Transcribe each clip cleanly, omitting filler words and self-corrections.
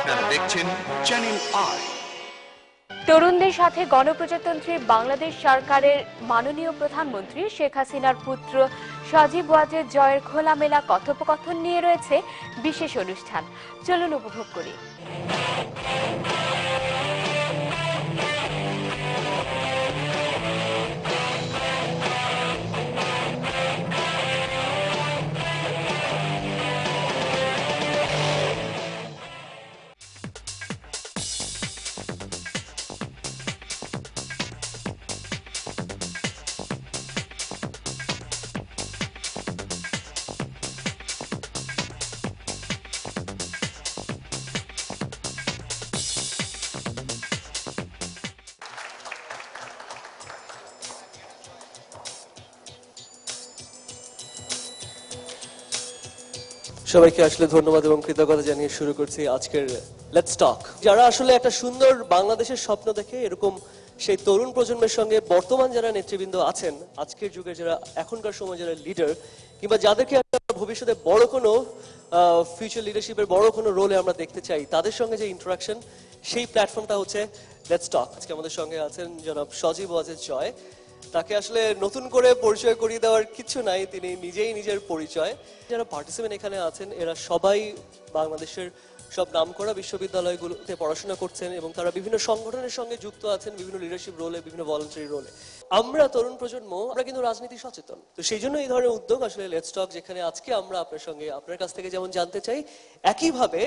আপনারা দেখছেন channel I. তরুণদের সাথে গণপ্রজাতন্ত্রী বাংলাদেশ সরকারের মাননীয় প্রধানমন্ত্রী শেখ হাসিনার পুত্র সজীব ওয়াজেদ জয়ের খোলামেলা কথোপকথন নিয়ে রয়েছে বিশেষ অনুষ্ঠান। চলুন উপভোগ করি। সবাইকে আসলে ধন্যবাদ এবং কৃতজ্ঞতা জানিয়ে শুরু করছি আজকের লেটস টক। যারা আসলে একটা সুন্দর বাংলাদেশের স্বপ্ন দেখে এরকম সেই তরুণ প্রজন্মের সঙ্গে বর্তমান যারা নেতৃবৃন্দ আছেন, আজকের যুগে যারা এখনকার সময় যারা লিডার, কিংবা যাদেরকে ভবিষ্যতে বড় কোনো ফিউচার লিডারশিপের বড় কোনো রোলে আমরা দেখতে চাই, তাদের সঙ্গে যে ইন্টারাকশন, সেই প্ল্যাটফর্মটা হচ্ছে লেটস টক। আজকে আমাদের সঙ্গে আছেন জনাব সজীব ওয়াজেদ জয়। তাকে আসলে নতুন করে পরিচয় করিয়ে দেওয়ার কিছু নাই, তিনি নিজেই নিজের পরিচয়। যারা পার্টিসিপেন্ট এখানে আছেন এরা সবাই বাংলাদেশের সব নামকরা বিশ্ববিদ্যালয়গুলোতে পড়াশোনা করছেন এবং তারা বিভিন্ন সংগঠনের সঙ্গে যুক্ত আছেন, বিভিন্ন লিডারশিপ রোলে, বিভিন্ন ভলান্টারি রোলে। আমরা তরুণ প্রজন্ম, আমরা কিন্তু রাজনীতি সচেতন, তো সেই জন্য এই ধরনের উদ্যোগ আসলে লেটস টক, যেখানে আজকে আমরা আপনার সঙ্গে আপনার কাছ থেকে যেমন জানতে চাই, একইভাবে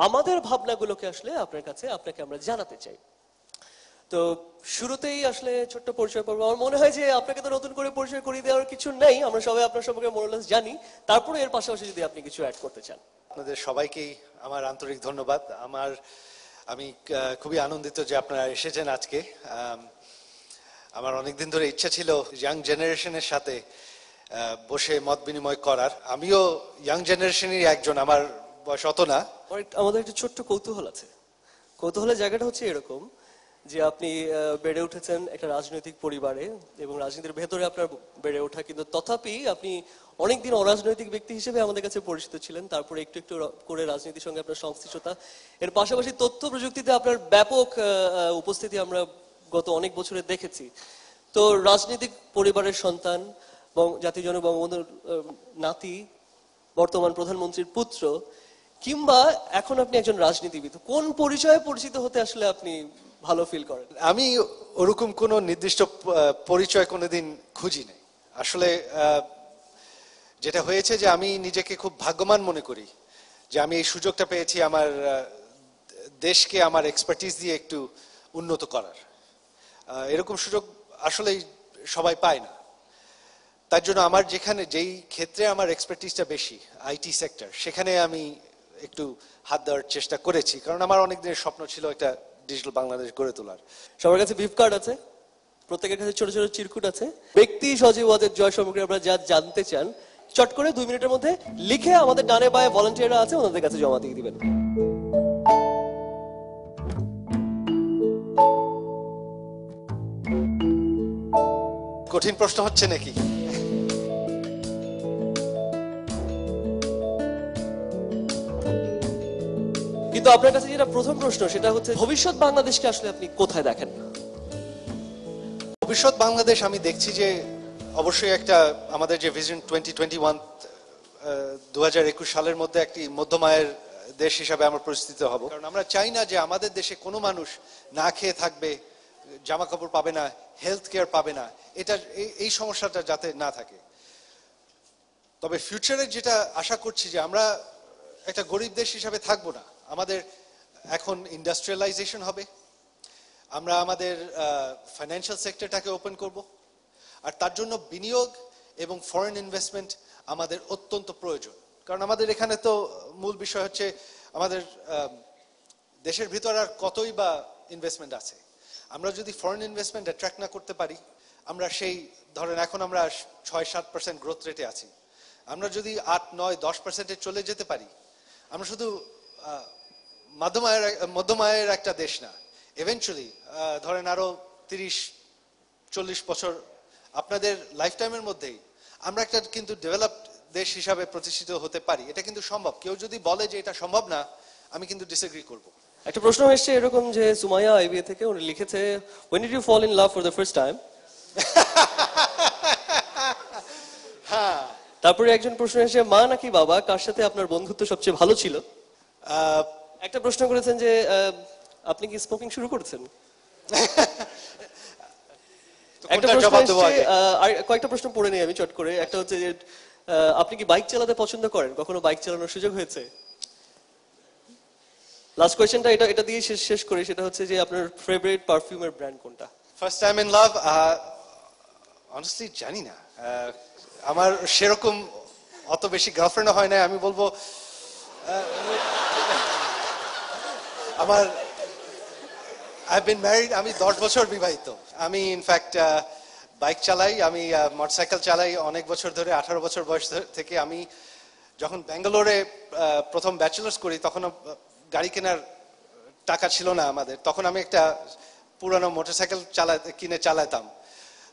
আমাদের ভাবনাগুলোকে আসলে আপনার কাছে আপনাকে আমরা জানাতে চাই। তো শুরুতেই আসলে ছোট্ট পরিচয় পর্ব। আমার মনে হয় যে আপনাকে তো নতুন করে পরিচয় করিয়ে দেওয়ার কিছু নেই, আমরা সবাই আপনার সম্পর্কে মোরলেস জানি। তারপরে এর পাশাপাশি যদি আপনি কিছু অ্যাড করতে চান। আপনাদের সবাইকেই আমার আন্তরিক ধন্যবাদ। আমি খুবই আনন্দিত যে আপনারা এসেছেন আজকে। আমার অনেকদিন ধরে ইচ্ছা ছিল ইয়াং জেনারেশনের সাথে বসে মত বিনিময় করার। আমিও ইয়াং জেনারেশনেরই একজন, আমার বয়স অত না। আমাদের একটা ছোট্ট কৌতূহল আছে। কৌতূহলের জায়গাটা হচ্ছে এরকম যে আপনি বেড়ে উঠেছেন একটা রাজনৈতিক পরিবারে এবং রাজনীতির ভেতরে আপনার বেড়ে ওঠা, কিন্তু তথাপি আপনি অনেকদিন অরাজনৈতিক ব্যক্তি হিসেবে আমাদের কাছে পরিচিত ছিলেন। তারপরে একটু একটু করে রাজনীতির সঙ্গে আপনার সংশ্লিষ্টতা, এর পাশাপাশি তথ্য প্রযুক্তিতে আপনার ব্যাপক উপস্থিতি আমরা গত অনেক বছরে দেখেছি। তো রাজনৈতিক পরিবারের সন্তান, জাতির জনক বঙ্গবন্ধুর নাতি, বর্তমান প্রধানমন্ত্রীর পুত্র, কিংবা এখন আপনি একজন রাজনীতিবিদ, কোন পরিচয়ে পরিচিত হতে আসলে আপনি ভালো ফিল করেন? আমি ওরকম কোনো নির্দিষ্ট পরিচয় কোনোদিন খুঁজি নাই। আসলে যেটা হয়েছে যে আমি নিজেকে খুব ভাগ্যবান মনে করি যে আমি এই সুযোগটা পেয়েছি আমার দেশকে আমার এক্সপার্টিস দিয়ে একটু উন্নত করার। এরকম সুযোগ আসলে সবাই পায় না। তার জন্য আমার যেই ক্ষেত্রে আমার এক্সপার্টিসটা বেশি, আইটি সেক্টর, সেখানে আমি একটু হাত দেওয়ার চেষ্টা করেছি, কারণ আমার অনেক দিনের স্বপ্ন ছিল একটা ডিজিটাল বাংলাদেশ গড়ে তোলার। সবার কাছে ভিপ কার্ড আছে, প্রত্যেকের কাছে ছোট ছোট চিরকুট আছে। ব্যক্তি সজীব ওয়াজেদ জয় সম্পর্কে আপনারা যা জানতে চান, চট করে 2 মিনিটের মধ্যে লিখে আমাদের ডানে বায়ে ভলান্টিয়াররা আছে, ওনাদের কাছে জমা দিয়ে দিবেন। কঠিন প্রশ্ন হচ্ছে নাকি? কিন্তু আপনার কাছে যেটা প্রথম প্রশ্ন, সেটা হচ্ছে ভবিষ্যৎ বাংলাদেশকে আসলে আপনি কোথায় দেখেন? ভবিষ্যৎ বাংলাদেশ আমি দেখছি যে অবশ্যই একটা আমাদের যে ভিশন 2021 2021 সালের মধ্যে একটি মধ্যমায়ের দেশ হিসাবে আমরা প্রতিষ্ঠিত হব। কারণ আমরা চাই না যে আমাদের দেশে কোনো মানুষ না খেয়ে থাকবে, জামা কাপড় পাবে না, হেলথ কেয়ার পাবে না, এই সমস্যাটা যাতে না থাকে। তবে ফিউচারে যেটা আশা করছি যে আমরা একটা গরিব দেশ হিসাবে থাকবো না। আমাদের এখন ইন্ডাস্ট্রিয়ালাইজেশন হবে, আমরা আমাদের ফাইন্যান্সিয়াল সেক্টরটাকে ওপেন করব, আর তার জন্য বিনিয়োগ এবং ফরেন ইনভেস্টমেন্ট আমাদের অত্যন্ত প্রয়োজন। কারণ আমাদের এখানে তো মূল বিষয় হচ্ছে আমাদের দেশের ভিতর আর কতই বা ইনভেস্টমেন্ট আছে। আমরা যদি ফরেন ইনভেস্টমেন্ট অ্যাট্রাক্ট না করতে পারি, আমরা সেই ধরেন এখন আমরা 6-7% গ্রোথ রেটে আছি, আমরা যদি 8-9-10% চলে যেতে পারি, আমরা শুধু মধ্যমায়ের একটা দেশ না, ইভেন্চুয়ালি ধরেন আরো 30-40 বছর আপনাদের লাইফ টাইমের মধ্যেই আমরা একটা কিন্তু ডেভেলপড দেশ হিসাবে প্রতিষ্ঠিত হতে পারি। এটা কিন্তু সম্ভব। কেউ যদি বলে যে এটা সম্ভব না, আমি কিন্তু ডিসএগ্রি করব। একটা প্রশ্ন এসেছে এরকম যে সুমাইয়া আইবিএ থেকে উনি লিখেছে when did you fall in love for the first time? তারপরে একজন প্রশ্ন এসেছে মা নাকি বাবা কার সাথে আপনার বন্ধুত্ব সবচেয়ে ভালো ছিল? একটা প্রশ্ন করেছেন যে আপনি কি স্মোকিং শুরু করেছেন? একটা কোনটার প্রশ্ন জবাব দেবো এসেছে, আগে? আর কয়েকটা প্রশ্ন পড়ে নেই আমি চট করে। একটা হচ্ছে যে আপনি কি বাইক চালাতে পছন্দ করেন? কখনো বাইক চালানোর সুযোগ হয়েছে? লাস্ট কোয়েশ্চেনটা এটা দিয়ে শেষ করি, সেটা হচ্ছে যে আপনার ফেভারিট পারফিউমের ব্র্যান্ড কোনটা? First time in love, honestly জানি না। আমার সেরকম অত বেশি গার্লফ্রেন্ড হয় না, আমি বলবো আমার আই বিন ম্যারিড, আমি 10 বছর বিবাহিত। আমি ইনফ্যাক্ট বাইক চালাই, আমি মোটরসাইকেল চালাই অনেক বছর ধরে, 18 বছর বয়স থেকে। আমি যখন ব্যাঙ্গালোরে প্রথম ব্যাচেলার্স করি তখন গাড়ি কেনার টাকা ছিল না আমাদের, তখন আমি একটা পুরানো মোটরসাইকেল কিনে চালাতাম।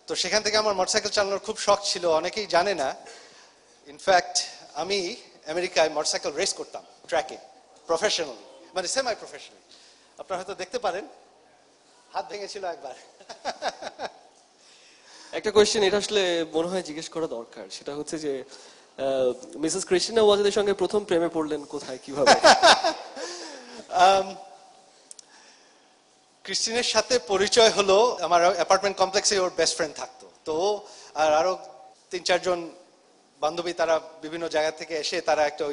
তো সেখান থেকে আমার মোটরসাইকেল চালানোর খুব শখ ছিল, অনেকেই জানে না। ইনফ্যাক্ট আমি আমেরিকায় মোটরসাইকেল রেস করতাম ট্র্যাকে, প্রফেশনালি, মানে সেমাই প্রফেশনালি। আপনারা হয়তো দেখতে পারেন, হাত ভেঙেছিল একবার। একটা কোয়েশ্চেন এটা আসলে মনে হয় জিজ্ঞেস করা দরকার, সেটা হচ্ছে যে মিসেস ক্রিস্টিনা ওয়াজেদের সঙ্গে প্রথম প্রেমে পড়লেন কোথায়, কিভাবে? ক্রিস্টিনের সাথে পরিচয় হলো আমার অ্যাপার্টমেন্ট কমপ্লেক্সে, ওর বেস্ট ফ্রেন্ড থাকতো। তো আর আরো 3-4 জন বান্ধবী, তারা বিভিন্ন জায়গা থেকে এসে তারা একটা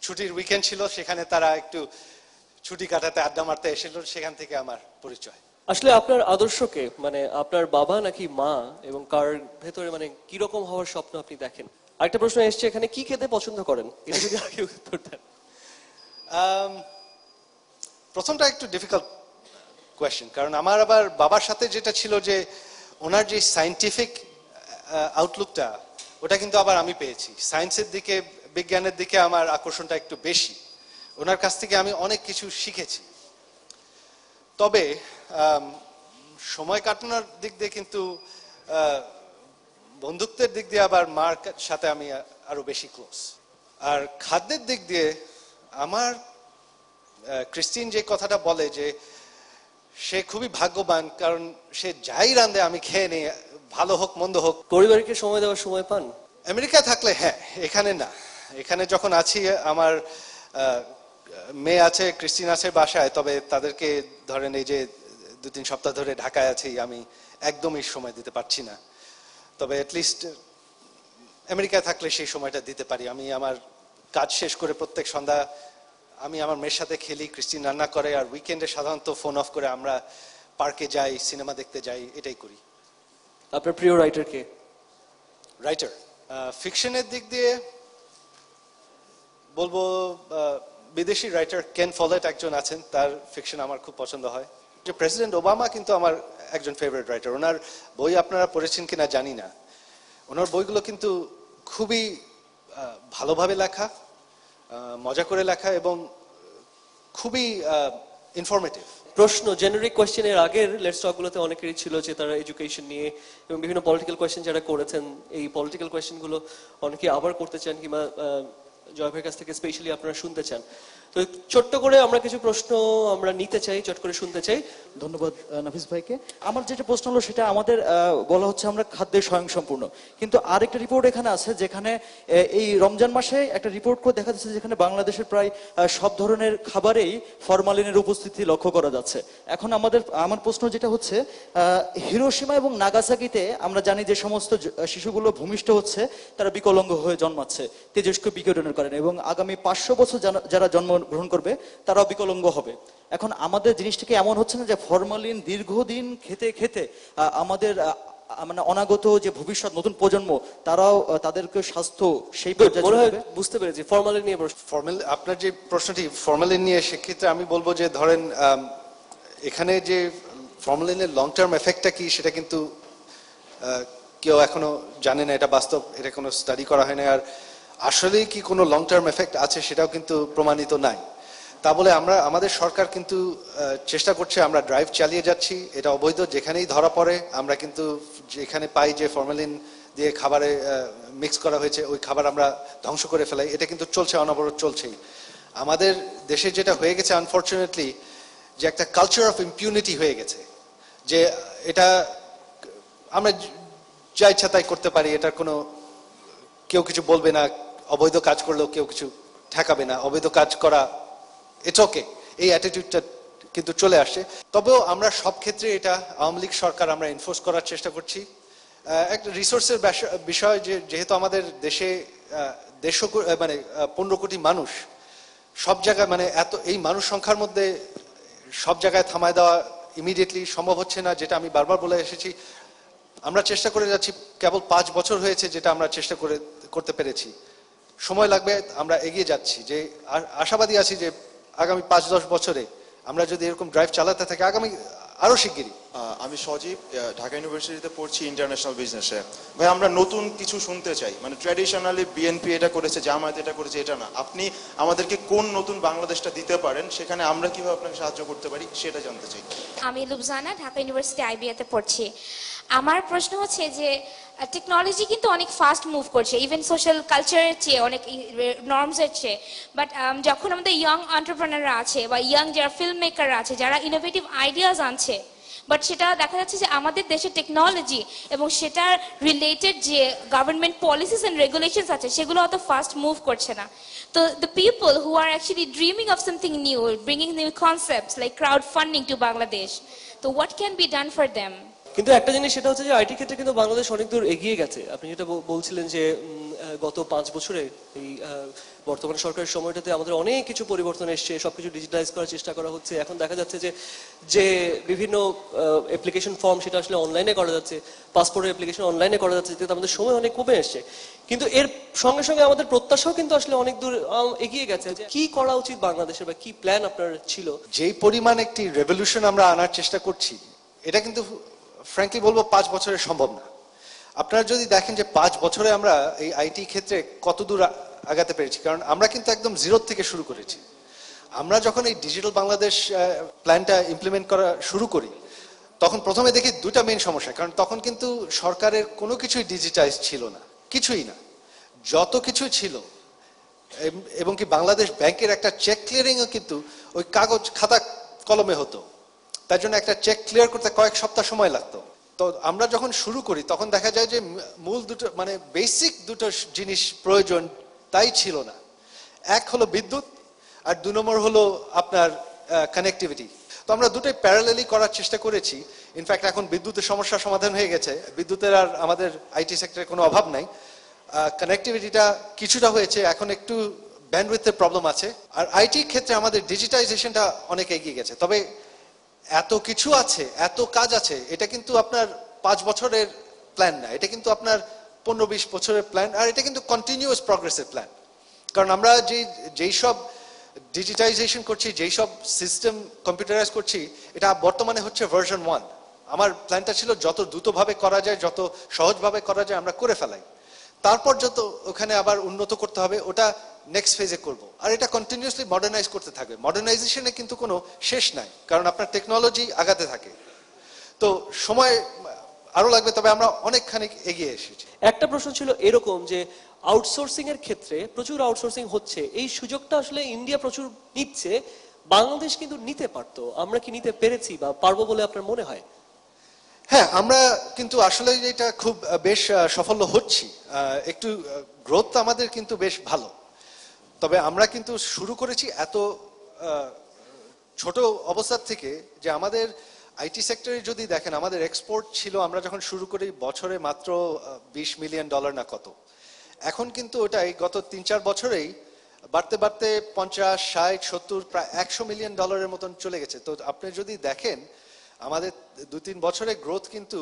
ছুটির উইকেন্ড ছিল, সেখানে তারা একটু ছুটি কাটাতে আড্ডা মারতে এসেছিল, সেখান থেকে আমার পরিচয়। আসলে আপনার আদর্শকে, মানে আপনার বাবা নাকি মা, এবং কার ভেতরে মানে কি রকম হওয়ার স্বপ্ন আপনি দেখেন? আরেকটা প্রশ্ন এসেছে এখানে, কি খেতে পছন্দ করেন? এটা যদি আগে উত্তর দেন। প্রথমটা একটু ডিফিকাল্ট কোয়েশ্চেন, কারণ আমার আবার বাবার সাথে যেটা ছিল যে ওনার যে সায়েন্টিফিক আউটলুকটা, ওটা কিন্তু আবার আমি পেয়েছি। সায়েন্সের দিকে, বিজ্ঞানের দিকে আমার আকর্ষণটা একটু বেশি। ওনার কাছ থেকে আমি অনেক কিছু শিখেছি। তবে সময় কাটানোর দিক দিয়ে কিন্তু বন্ধুত্বের দিক দিয়ে আবার মার সাথে আমি আরো বেশি ক্লোজ। আর খাদ্যের দিক দিয়ে আমার ক্রিস্টিন যে কথাটা বলে যে সে খুবই ভাগ্যবান, কারণ সে যাই রাঁধে আমি খেয়ে নিই, ভালো হোক মন্দ হোক। পরিবারকে সময় দেওয়ার সময় পান? আমেরিকায় থাকলে হ্যাঁ, এখানে না। এখানে যখন আছি, আমার মেয়ে আছে, ক্রিস্টিন আছে বাসায়, তবে তাদেরকে ধরেন এই যে 2-3 সপ্তাহ ধরে ঢাকায় আছি, আমি একদমই সময় দিতে পারছি না। তবে অ্যাটলিস্ট আমেরিকায় থাকলে সেই সময়টা দিতে পারি। আমি আমার কাজ শেষ করে প্রত্যেক সন্ধ্যা আমি আমার মেয়ের সাথে খেলি, ক্রিস্টিন রান্না করে, আর উইকেন্ডে সাধারণত ফোন অফ করে আমরা পার্কে যাই, সিনেমা দেখতে যাই, এটাই করি। আপনার প্রিয় রাইটার কে? রাইটার ফিকশনের দিক দিয়ে বলবো বিদেশি রাইটার কেন ফলেট একজন আছেন, তার ফিকশন আমার খুব পছন্দ হয়। যে প্রেসিডেন্ট ওবামা কিন্তু আমার একজন ফেভারিট রাইটার। ওনার বই আপনারা পড়েছেন কিনা জানি না, ওনার বইগুলো কিন্তু খুবই ভালোভাবে লেখা, মজা করে লেখা, এবং খুবই ইনফরমেটিভ। প্রশ্ন জেনারিক কোয়েশ্চেনের আগের লেটস টক গুলোতে অনেকেরই ছিল যে তারা এডুকেশন নিয়ে এবং বিভিন্ন পলিটিক্যাল কোয়েশ্চেন যারা করেছেন, এই পলিটিক্যাল কোয়েশ্চেন গুলো অনেকে আবার করতে চান, কিংবা জয় ভাইয়ের কাছ থেকে স্পেশালি আপনারা শুনতে চান। তো ছোট্ট করে আমরা কিছু প্রশ্ন আমরা নিতে চাই, চট করে শুনতে চাই। ধন্যবাদ নাফিস ভাইকে। আমার যেটা প্রশ্ন হলো সেটা আমাদের বলা হচ্ছে আমরা খাদ্যে স্বয়ংসম্পূর্ণ, কিন্তু আরেকটা রিপোর্ট এখানে আছে যেখানে এই রমজান মাসে একটা রিপোর্ট করে দেখা যাচ্ছে যেখানে বাংলাদেশের প্রায় সব ধরনের খাবারেই ফরমালিনের উপস্থিতি লক্ষ্য করা যাচ্ছে। এখন আমার প্রশ্ন যেটা হচ্ছে, হিরোশিমা এবং নাগাসাকিতে আমরা জানি যে সমস্ত শিশুগুলো ভূমিষ্ঠ হচ্ছে, তারা বিকলাঙ্গ হয়ে জন্মাচ্ছে, তেজস্ক্রিয় বিকিরণের কারণে, এবং আগামী 500 বছর যারা জন্মগ্রহণ করবে তারাও বিকলাঙ্গ হবে। এখন আমাদের জিনিসটাকে এমন হচ্ছে না যে ফরমালিন দীর্ঘদিন খেতে খেতে আমাদের মানে অনাগত যে ভবিষ্যৎ নতুন প্রজন্ম, তারাও তাদেরকে স্বাস্থ্য সেই পর্যায়ে বুঝতে পেরেছি। ফরমালিন নিয়ে আপনার যে প্রশ্নটি ফরমালিন নিয়ে, সেক্ষেত্রে আমি বলবো যে ধরেন এখানে যে ফরমালিনের লং টার্ম এফেক্টটা কি সেটা কিন্তু কেউ এখনো জানে না, এটা বাস্তব, এটা কোনো স্টাডি করা হয় না। আর আসলে কি কোনো লং টার্ম এফেক্ট আছে সেটাও কিন্তু প্রমাণিত নাই। তা বলে আমাদের সরকার কিন্তু চেষ্টা করছে, আমরা ড্রাইভ চালিয়ে যাচ্ছি, এটা অবৈধ। যেখানেই ধরা পড়ে আমরা কিন্তু যেখানে পাই যে ফরমালিন দিয়ে খাবারে মিক্স করা হয়েছে, ওই খাবার আমরা ধ্বংস করে ফেলাই। এটা কিন্তু চলছে, অনবরত চলছেই। আমাদের দেশে যেটা হয়ে গেছে আনফরচুনেটলি, যে একটা কালচার অফ ইম্পিউনিটি হয়ে গেছে, যে এটা আমরা যা ইচ্ছা তাই করতে পারি, এটার কোনো কেউ কিছু বলবে না, অবৈধ কাজ করলেও কেউ কিছু ঠেকাবে না, অবৈধ কাজ করা ইটস ওকে, এই অ্যাটিটিউডটা কিন্তু চলে আসছে। তবেও আমরা সব ক্ষেত্রে এটা আওয়ামী লীগ সরকার আমরা এনফোর্স করার চেষ্টা করছি। একটা রিসোর্সের বিষয়, যেহেতু আমাদের দেশে 15 কোটি মানুষ, সব জায়গায় মানে এত এই মানুষ সংখ্যার মধ্যে সব জায়গায় থামায় দেওয়া ইমিডিয়েটলি সম্ভব হচ্ছে না, যেটা আমি বারবার বলে এসেছি। আমরা চেষ্টা করে যাচ্ছি, কেবল 5 বছর হয়েছে যেটা আমরা চেষ্টা করতে পেরেছি, সময় লাগবে, আমরা এগিয়ে যাচ্ছি। যে আশাবাদী আছি যে আগামী 5-10 বছরে আমরা যদি এরকম ড্রাইভ চালাতে থাকি, আগামী আরো শিগগিরই। আমি সজীব, ঢাকা ইউনিভার্সিটিতে পড়ছি ইন্টারন্যাশনাল বিজনেসে। ভাই, আমরা নতুন কিছু শুনতে চাই, মানে ট্র্যাডিশনালি বিএনপি এটা করেছে, জামায়াত এটা করেছে, এটা না। আপনি আমাদেরকে কোন নতুন বাংলাদেশটা দিতে পারেন, সেখানে আমরা কিভাবে আপনাকে সাহায্য করতে পারি সেটা জানতে চাই। আমি লুবজানা, ঢাকা ইউনিভার্সিটি আইবিএতে পড়ছি। আমার প্রশ্ন হচ্ছে যে টেকনোলজি কিন্তু অনেক ফাস্ট মুভ করছে, ইভেন সোশ্যাল কালচারের চেয়ে, অনেক নর্মসের চেয়ে। বাট যখন আমাদের ইয়াং এন্টারপ্রেনাররা আছে বা ইয়াং যারা ফিল্ম মেকাররা আছে, যারা ইনোভেটিভ আইডিয়াস আনছে, বাট সেটা দেখা যাচ্ছে যে আমাদের দেশের টেকনোলজি এবং সেটার রিলেটেড যে গভর্নমেন্ট পলিসিস অ্যান্ড রেগুলেশনস আছে, সেগুলো অত ফাস্ট মুভ করছে না। তো the people who are actually dreaming of something new, bringing new concepts like crowd funding to Bangladesh, তো what can be done for them? কিন্তু একটা জিনিস সেটা হচ্ছে যে আইটি ক্ষেত্রে কিন্তু বাংলাদেশ অনেক দূর এগিয়ে গেছে। আপনি যেটা বলছিলেন যে গত 5 বছরে এই বর্তমান সরকারের সময়টাতে আমাদের অনেক কিছু পরিবর্তন এসছে, সবকিছু ডিজিটালাইজ করার চেষ্টা করা হচ্ছে। এখন দেখা যাচ্ছে যে বিভিন্ন অ্যাপ্লিকেশন ফর্ম সেটা আসলে অনলাইনে করা যাচ্ছে, পাসপোর্টের অ্যাপ্লিকেশন অনলাইনে করা যাচ্ছে, যেটা আমাদের সময় অনেক কমে এসছে। কিন্তু এর সঙ্গে সঙ্গে আমাদের প্রত্যাশাও কিন্তু আসলে অনেক দূর এগিয়ে গেছে। যে কি করা উচিত বাংলাদেশের, বা কি প্ল্যান আপনার ছিল? যেই পরিমাণ একটি রেভলিউশন আমরা আনার চেষ্টা করছি, এটা কিন্তু ফ্র্যাঙ্কলি বলবো 5 বছরে সম্ভব না। আপনারা যদি দেখেন যে 5 বছরে আমরা এই আইটি ক্ষেত্রে কত দূর আগাতে পেরেছি, কারণ আমরা কিন্তু একদম জিরো থেকে শুরু করেছি। আমরা যখন এই ডিজিটাল বাংলাদেশ প্ল্যানটা ইমপ্লিমেন্ট করা শুরু করি, তখন প্রথমে দেখি দুটা মেইন সমস্যা। কারণ তখন কিন্তু সরকারের কোনো কিছুই ডিজিটাইজ ছিল না, কিছুই না। যত কিছু ছিল, এবং কি বাংলাদেশ ব্যাংকের একটা চেক ক্লিয়ারিংও কিন্তু ওই কাগজ খাতা কলমে হতো। তার জন্য একটা চেক ক্লিয়ার করতে কয়েক সপ্তাহ সময় লাগতো। তো আমরা যখন শুরু করি, তখন দেখা যায় যে মূল দুটো মানে বেসিক দুটো জিনিস প্রয়োজন তাই ছিল না। এক হলো বিদ্যুৎ, আর 2 নম্বর হলো আপনার কানেক্টিভিটি। তো আমরা দুটোই প্যারালালি করার চেষ্টা করেছি। ইনফ্যাক্ট এখন বিদ্যুতের সমস্যার সমাধান হয়ে গেছে, বিদ্যুতের আর আমাদের আইটি সেক্টরে কোনো অভাব নাই। কানেক্টিভিটিটা কিছুটা হয়েছে, এখন একটু ব্যান্ডউইথের প্রবলেম আছে। আর আইটি ক্ষেত্রে আমাদের ডিজিটাইজেশনটা অনেক এগিয়ে গেছে। তবে এত কিছু আছে, এত কাজ আছে, এটা কিন্তু আপনার 5 বছরের প্ল্যান না, এটা কিন্তু আপনার 15-20 বছরের প্ল্যান। আর এটা কিন্তু কন্টিনিউয়াস প্রগ্রেসের প্ল্যান। কারণ আমরা যেই সব ডিজিটাইজেশন করছি, যেই সব সিস্টেম কম্পিউটারাইজ করছি, এটা বর্তমানে হচ্ছে ভার্সন 1। আমার প্ল্যানটা ছিল যত দ্রুতভাবে করা যায়, যত সহজভাবে করা যায় আমরা করে ফেলাই। তারপর যত ওখানে আবার উন্নত করতে হবে, ওটা নেক্সট ফেজে করব। আর এটা কন্টিনিউয়াসলি মডার্নাইজ করতে থাকবে। মডার্নাইজেশনে কিন্তু কোনো শেষ নাই, কারণ আপনার টেকনোলজি আগাতে থাকে। তো সময় আরো লাগবে, তবে আমরা অনেকখানি এগিয়ে এসেছি। একটা প্রশ্ন ছিল এরকম যে আউটসোর্সিং এর ক্ষেত্রে প্রচুর আউটসোর্সিং হচ্ছে, এই সুযোগটা আসলে ইন্ডিয়া প্রচুর নিচ্ছে, বাংলাদেশ কিন্তু নিতে পারতো। আমরা কি নিতে পেরেছি বা পারবো বলে আপনার মনে হয়? হ্যাঁ, আমরা কিন্তু আসলে এটা খুব বেশ সফল হচ্ছি। একটু গ্রোথ আমাদের কিন্তু বেশ ভালো। তবে আমরা কিন্তু শুরু করেছি এত ছোট অবস্থা থেকে, যে আমাদের আইটি সেক্টরে যদি দেখেন, আমাদের এক্সপোর্ট ছিল আমরা যখন শুরু করি বছরে মাত্র $20 মিলিয়ন না কত। এখন কিন্তু ওটাই গত 3-4 বছরেই বাড়তে বাড়তে 50, 60, 70, প্রায় $100 মিলিয়ন মতন চলে গেছে। তো আপনি যদি দেখেন আমাদের 2-3 বছরে গ্রোথ কিন্তু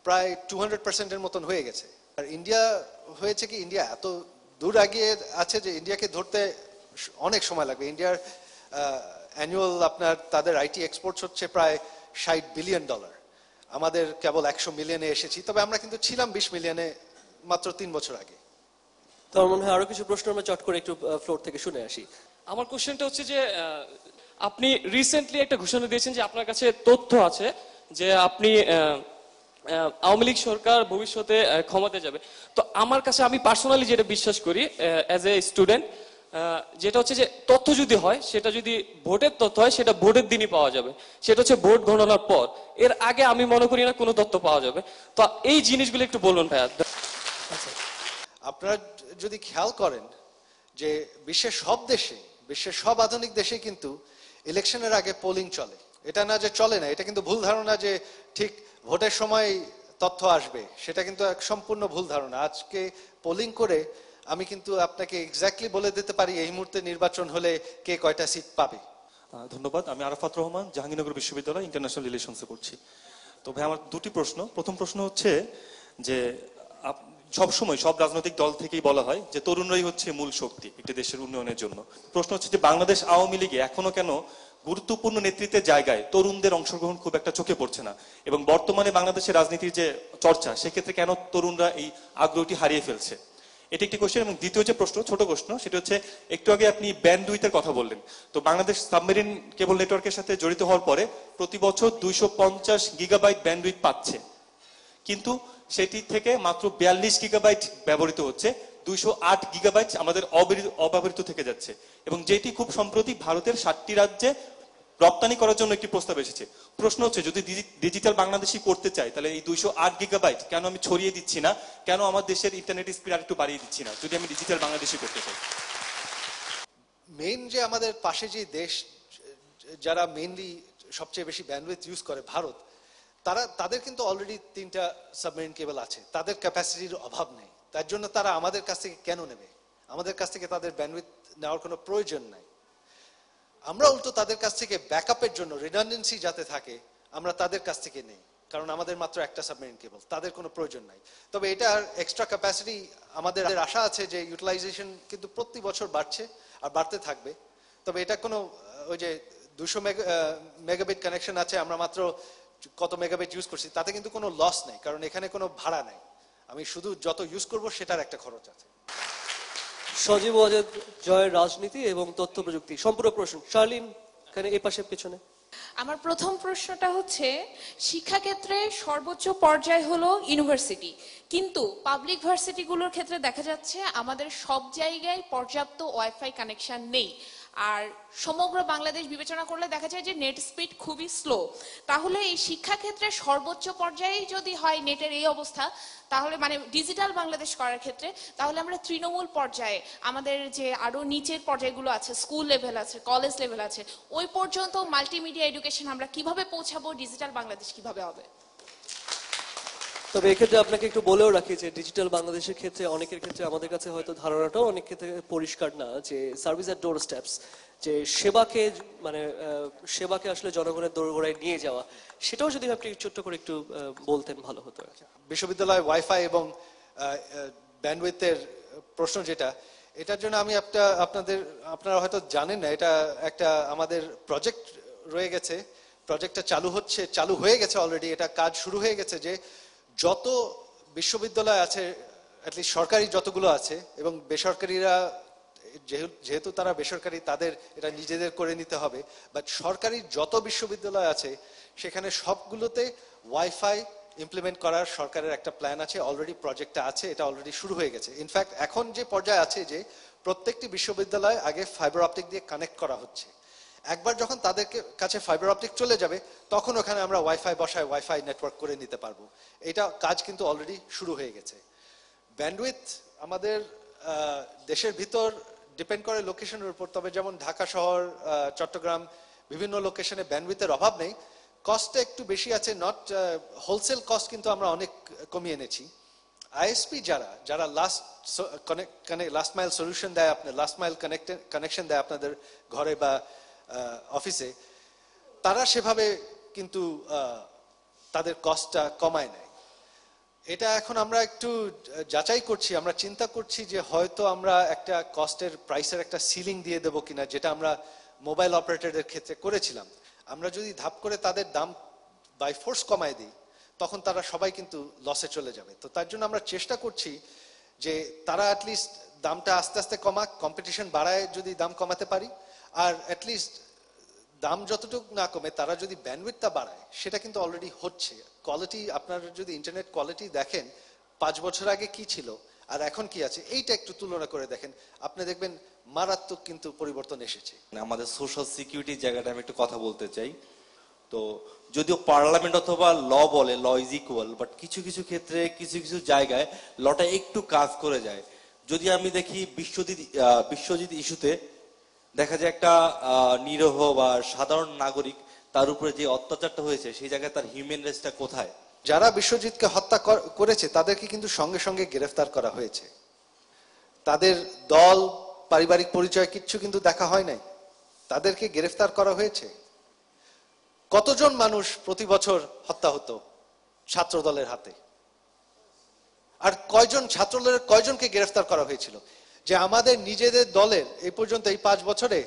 প্রায় 200% মতন হয়ে গেছে। আর ইন্ডিয়া হয়েছে কি, ইন্ডিয়া এত দূর এগিয়ে আছে যে ইন্ডিয়াকে ধরতে অনেক সময় লাগবে। ইন্ডিয়ার অ্যানুয়াল আপনার তাদের আইটি এক্সপোর্টস হচ্ছে প্রায় $60 বিলিয়ন। আমাদের কেবল 100 মিলিয়নে এসেছি। তবে আমরা কিন্তু ছিলাম 20 মিলিয়নে মাত্র 3 বছর আগে। তো আমার মনে হয় আরো কিছু প্রশ্ন আমরা চট করে একটু ফ্লোর থেকে শুনে আসি। আমার কোশ্চেনটা হচ্ছে যে আপনি রিসেন্টলি একটা ঘোষণা দিয়েছেন যে আপনার কাছে তথ্য আছে যে আপনি আওয়ামী লীগ সরকার ভবিষ্যতে ক্ষমতায় যাবে। তো আমার কাছে, আমি পার্সোনালি যেটা বিশ্বাস করি অ্যাজ এ স্টুডেন্ট, যেটা হচ্ছে যে তথ্য যদি হয়, সেটা যদি ভোটের তথ্য হয়, সেটা ভোটের দিনই পাওয়া যাবে। সেটা হচ্ছে ভোট গণনার পর, এর আগে আমি মনে করি না কোনো তথ্য পাওয়া যাবে। তো এই জিনিসগুলো একটু বলুন ভাইয়া। আপনারা যদি খেয়াল করেন যে বিশ্বের সব আধুনিক দেশে কিন্তু ইলেকশনের আগে পোলিং চলে। এটা না যে চলে না, এটা কিন্তু ভুল ধারণা যে ঠিক ভোটের সময় তথ্য আসবে, সেটা কিন্তু এক সম্পূর্ণ ভুল ধারণা। আজকে পোলিং করে আমি কিন্তু আপনাকে এক্স্যাক্টলি বলে দিতে পারি এই মুহূর্তে নির্বাচন হলে কে কয়টা সিট পাবে। ধন্যবাদ। আমি আরাফাত রহমান, জাহাঙ্গীরনগর বিশ্ববিদ্যালয় ইন্টারন্যাশনাল রিলেশনসে পড়ছি। তো ভাই আমার দুটি প্রশ্ন। প্রথম প্রশ্ন হচ্ছে যে সবসময় সব রাজনৈতিক দল থেকেই বলা হয় যে তরুণরাই হচ্ছে মূল শক্তি একটি দেশের উন্নয়নের জন্য। প্রশ্ন হচ্ছে যে বাংলাদেশ আওয়ামী লীগে এখনো কেন গুরুত্বপূর্ণ নেতৃত্বের জায়গায় তরুণদের অংশগ্রহণ খুব একটা চোখে পড়ছে না, এবং বর্তমানে বাংলাদেশের রাজনীতির যে চর্চা সেক্ষেত্রে কেন তরুণরা এই আগ্রহটি হারিয়ে ফেলছে? এটি একটি কোশ্চেন। এবং দ্বিতীয় যে প্রশ্ন, ছোট প্রশ্ন, সেটা হচ্ছে একটু আগে আপনি ব্যান্ডউইথের কথা বললেন। তো বাংলাদেশ সাবমেরিন কেবল নেটওয়ার্কের সাথে জড়িত হওয়ার পরে প্রতি বছর 250 গিগাবাইট ব্যান্ডউইথ পাচ্ছে, কিন্তু সেটি থেকে মাত্র 42 গিগাবাইট ব্যবহৃত হচ্ছে, 208 গিগাবাইট আমাদের অব্যবহৃত থেকে যাচ্ছে, এবং যেটি খুব সম্প্রতি ভারতের 7টি রাজ্যে রপ্তানি করার জন্য একটি প্রস্তাব এসেছে। প্রশ্ন হচ্ছে যদি ডিজিটাল বাংলাদেশি করতে চাই, তাহলে এই 208 গিগাবাইট কেন আমি ছড়িয়ে দিচ্ছি না, কেন আমার দেশের ইন্টারনেট স্পিড আর একটু বাড়িয়ে দিচ্ছি না যদি আমি ডিজিটাল বাংলাদেশি করতে চাই? মেইন যে আমাদের পাশে যে দেশ যারা মেইনলি সবচেয়ে বেশি ব্যান্ডউইথ ইউজ করে, ভারত, তাদের কিন্তু অলরেডি 3টা সাবমেরিন কেবল আছে, তাদের ক্যাপাসিটির অভাব নেই। তার জন্য তারা আমাদের কাছ থেকে কেন নেবে? আমাদের কাছ থেকে তাদের ব্যান্ডউইথ নেওয়ার কোনো প্রয়োজন নাই। আমরা উল্টো তাদের কাছ থেকে ব্যাকআপের জন্য, রিডান্ডেন্সি যাতে থাকে, আমরা তাদের কাছ থেকে নেই, কারণ আমাদের মাত্র একটা সাবমেরিন কেবল, তাদের কোনো প্রয়োজন নাই। তবে এটার এক্সট্রা ক্যাপাসিটি আমাদের আশা আছে যে ইউটিলাইজেশন কিন্তু প্রতি বছর বাড়ছে আর বাড়তে থাকবে। তবে এটা কোনো ওই যে 200 মেগাবিট কানেকশন আছে, আমরা মাত্র কত মেগাবিট ইউজ করছি, তাতে কিন্তু কোনো লস নেই, কারণ এখানে কোনো ভাড়া নেই। আমি শুধু যত ইউজ করব সেটার একটা খরচ আছে। সজীব ওয়াজেদ, জয়ের রাজনীতি এবং তথ্য প্রযুক্তি, সম্পূর্ণ প্রশ্ন। শার্লিন এখানে এই পাশে পেছনে। আমার প্রথম প্রশ্নটা হচ্ছে, শিক্ষাক্ষেত্রে সর্বোচ্চ পর্যায় হলো ইউনিভার্সিটি, কিন্তু পাবলিক ভার্সিটিগুলোর ক্ষেত্রে দেখা যাচ্ছে আমাদের সব জায়গায় পর্যাপ্ত ওয়াইফাই কানেকশন নেই। আর সমগ্র বাংলাদেশ বিবেচনা করলে দেখা যায় যে নেট স্পিড খুবই স্লো। তাহলে এই শিক্ষাক্ষেত্রে সর্বোচ্চ পর্যায়ে যদি হয় নেটের এই অবস্থা, তাহলে মানে ডিজিটাল বাংলাদেশ করার ক্ষেত্রে, তাহলে আমরা তৃণমূল পর্যায়ে আমাদের যে আরো নিচের পর্যায়গুলো আছে, স্কুল লেভেল আছে, কলেজ লেভেল আছে, ওই পর্যন্ত মাল্টিমিডিয়া এডুকেশন আমরা কিভাবে পৌঁছাবো, ডিজিটাল বাংলাদেশ কিভাবে হবে? তবে এক্ষেত্রে আপনাকে একটু বলেও রাখি যে ডিজিটাল বাংলাদেশের ক্ষেত্রে অনেকের ক্ষেত্রে আমাদের কাছে হয়তো ধারণাটাও অনেক ক্ষেত্রে পরিষ্কার না, যে সার্ভিস এট ডোর স্টেপস, যে সেবাকে আসলে জনগণের দোরগোড়ায় নিয়ে যাওয়া, সেটাও যদি আপনি ছোট্ট করে একটু বলতেন ভালো হতো। বিশ্ববিদ্যালয় ওয়াইফাই এবং ব্যান্ডউইথের প্রশ্ন যেটা, এটার জন্য আমি আপনারা হয়তো জানেন না, এটা একটা আমাদের প্রজেক্ট রয়ে গেছে, প্রজেক্টটা চালু হয়ে গেছে অলরেডি, এটা কাজ শুরু হয়ে গেছে যে যত বিশ্ববিদ্যালয় আছে, অ্যাটলিস্ট সরকারি যতগুলো আছে এবং বেসরকারিরা, যেহেতু তারা বেসরকারি তাদের এটা নিজেদের করে নিতে হবে, বাট সরকারি যত বিশ্ববিদ্যালয় আছে সেখানে সবগুলোতে ওয়াইফাই ইমপ্লিমেন্ট করার সরকারের একটা প্ল্যান আছে, অলরেডি প্রজেক্টটা আছে, এটা অলরেডি শুরু হয়ে গেছে। ইনফ্যাক্ট এখন যে পর্যায়ে আছে যে প্রত্যেকটি বিশ্ববিদ্যালয় আগে ফাইবার অপটিক দিয়ে কানেক্ট করা হচ্ছে। একবার যখন তাদের কাছে ফাইবার অপটিক চলে যাবে, তখন ওখানে আমরা ওয়াইফাই বসায় ওয়াইফাই নেটওয়ার্ক করে নিতে পারবো। এটা কাজ কিন্তু অলরেডি শুরু হয়ে গেছে। ব্যান্ডউইথ আমাদের দেশের ভিতর ডিপেন্ড করে লোকেশনের উপর, তবে যেমন ঢাকা শহর, চট্টগ্রাম, বিভিন্ন লোকেশনে ব্যান্ডউইথের অভাব নেই, কস্টটা একটু বেশি আছে, নট হোলসেল কস্ট কিন্তু আমরা অনেক কমিয়ে এনেছি। আইএসপি যারা লাস্ট মাইল সলিউশন দেয়, আপনার লাস্ট মাইল কানেকশন দেয় আপনাদের ঘরে বা অফিসে, তারা সেভাবে কিন্তু তাদের কস্টটা কমায় নেয়। এটা এখন আমরা একটু যাচাই করছি, আমরা চিন্তা করছি যে হয়তো আমরা একটা কস্টের প্রাইসের একটা সিলিং দিয়ে দেবো কিনা, যেটা আমরা মোবাইল অপারেটরদের ক্ষেত্রে করেছিলাম। আমরা যদি ধাপ করে তাদের দাম বাই ফোর্স কমায় দিই, তখন তারা সবাই কিন্তু লসে চলে যাবে। তো তার জন্য আমরা চেষ্টা করছি যে তারা অ্যাটলিস্ট দামটা আস্তে আস্তে কমাক, কম্পিটিশন বাড়ায় যদি দাম কমাতে পারি, আর অ্যাটলিস্ট দাম যতটুকু না কমে তারা যদি ব্যান্ডউইথটা বাড়ায়, সেটা কিন্তু অলরেডি হচ্ছে। কোয়ালিটি, আপনারা যদি ইন্টারনেট কোয়ালিটি দেখেন 5 বছর আগে কি ছিল আর এখন কি আছে এইটা একটু তুলনা করে দেখেন, আপনি দেখবেন মারাত্মক কিন্তু পরিবর্তন এসেছে। আমাদের সোশ্যাল সিকিউরিটির জায়গাটা আমি একটু কথা বলতে চাই। তো যদিও পার্লামেন্ট অথবা ল বলে ল ইজ ইকুয়াল, বাট কিছু কিছু ক্ষেত্রে কিছু কিছু জায়গায় লটা একটু কাজ করে যায়। যদি আমি দেখি বিশ্বজিৎ ইস্যুতে দেখা যায় একটা নিরীহ বা সাধারণ নাগরিক তার উপরে যে অত্যাচারটা হয়েছে সেই জায়গায় তার হিউম্যান রাইটসটা কোথায়? যারা বিশ্বজিৎকে হত্যা করেছে তাদেরকে কিন্তু সঙ্গে সঙ্গে গ্রেফতার করা হয়েছে, তাদের দল পারিবারিক পরিচয় কিচ্ছু কিন্তু দেখা হয় নাই, তাদেরকে গ্রেফতার করা হয়েছে। কতজন মানুষ প্রতি বছর হত্যা হতো ছাত্র দলের হাতে, আর কয়জনকে গ্রেফতার করা হয়েছিল? যে আমাদের নিজেদের দলের এই পর্যন্ত এই 5 বছরে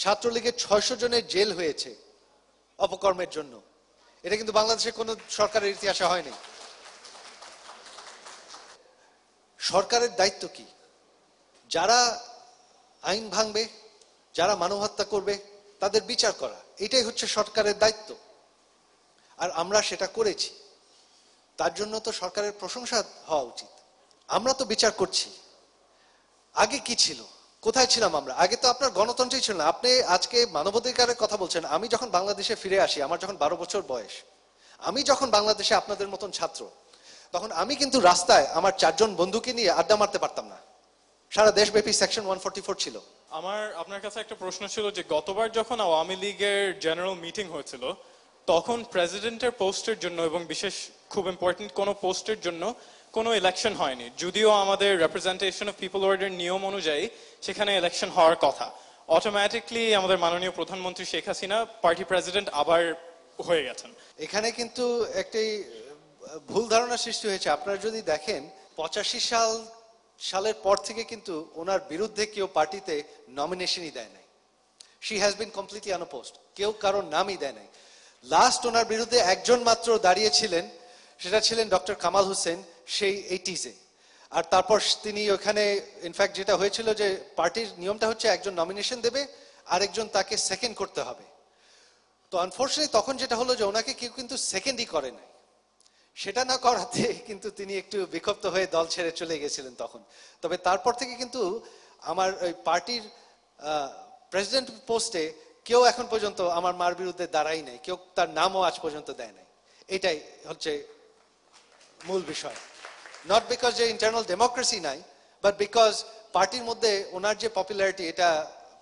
ছাত্রলীগের 600 জনের জেল হয়েছে অপকর্মের জন্য। এটা কিন্তু বাংলাদেশে কোনো সরকারের ইতিহাসে হয়নি। সরকারের দায়িত্ব কি? যারা আইন ভাঙবে, যারা মানব হত্যা করবে তাদের বিচার করা, এটাই হচ্ছে সরকারের দায়িত্ব। আর আমরা সেটা করেছি, তার জন্য তো সরকারের প্রশংসা হওয়া উচিত। আমরা তো বিচার করছি। আগে কি ছিল, কোথায় ছিলাম আমরা? আগে তো আপনার গণতন্ত্রই ছিল না। আপনি আজকে মানবাধিকারের কথা বলছেন। আমি যখন বাংলাদেশে ফিরে আসি, আমার যখন 12 বছর বয়স, আমি যখন বাংলাদেশে আপনাদের মতন ছাত্র, তখন আমি কিন্তু রাস্তায় আমার 4 জন বন্ধুকে নিয়ে আড্ডা মারতে পারতাম না। সারা দেশব্যাপী সেকশন 144 ছিল। আমার আপনার কাছে একটা প্রশ্ন ছিল যে গতবার যখন আওয়ামী লীগের জেনারেল মিটিং হয়েছিল তখন প্রেসিডেন্টের পোস্টের জন্য এবং বিশেষ খুব ইম্পর্টেন্ট কোনো পোস্টের জন্য কোনো ইলেকশন হয়নি, যদিও আমাদের রিপ্রেজেন্টেশন অফ পিপল ওয়ার্ডের নিয়ম অনুযায়ী সেখানে ইলেকশন হওয়ার কথা। অটোমেটিকলি আমাদের মাননীয় প্রধানমন্ত্রী শেখ হাসিনা পার্টি প্রেসিডেন্ট আবার হয়ে গেছেন। এখানে কিন্তু একটি ভুল ধারণা সৃষ্টি হয়েছে। আপনারা যদি দেখেন 85 সালের পর থেকে কিন্তু ওনার বিরুদ্ধে কেউ পার্টিতে নমিনেশনই দেয় নাই। শি হ্যাজ বিন কমপ্লিটলি আনঅপোজড, কেউ কারোর নামই দেয় নাই। লাস্ট ওনার বিরুদ্ধে একজন মাত্র দাঁড়িয়েছিলেন, সেটা ছিলেন ডক্টর কামাল হোসেন সেই 80s-এ। আর তারপর তিনি ওখানে ইনফ্যাক্ট যেটা হয়েছিল যে পার্টির নিয়মটা হচ্ছে একজন নমিনেশন দেবে, আরেকজন তাকে সেকেন্ড করতে হবে। তো আনফর্চুনেটলি তখন যেটা হলো যে ওনাকে কেউ কিন্তু সেকেন্ডই করে নাই। সেটা না করাতে কিন্তু তিনি একটু বিক্ষুব্ধ হয়ে দল ছেড়ে চলে গেছিলেন তখন। তবে তারপর থেকে কিন্তু আমার ওই পার্টির প্রেসিডেন্ট পোস্টে কেউ এখন পর্যন্ত আমার মার বিরুদ্ধে দাঁড়াই নাই, কেউ তার নামও আজ পর্যন্ত দেয় নাই। এটাই হচ্ছে মূল বিষয়। নট বিকজ যে ইন্টারনাল ডেমোক্রেসি নাই, বাট বিকজ পার্টির মধ্যে ওনার যে পপুলারিটি, এটা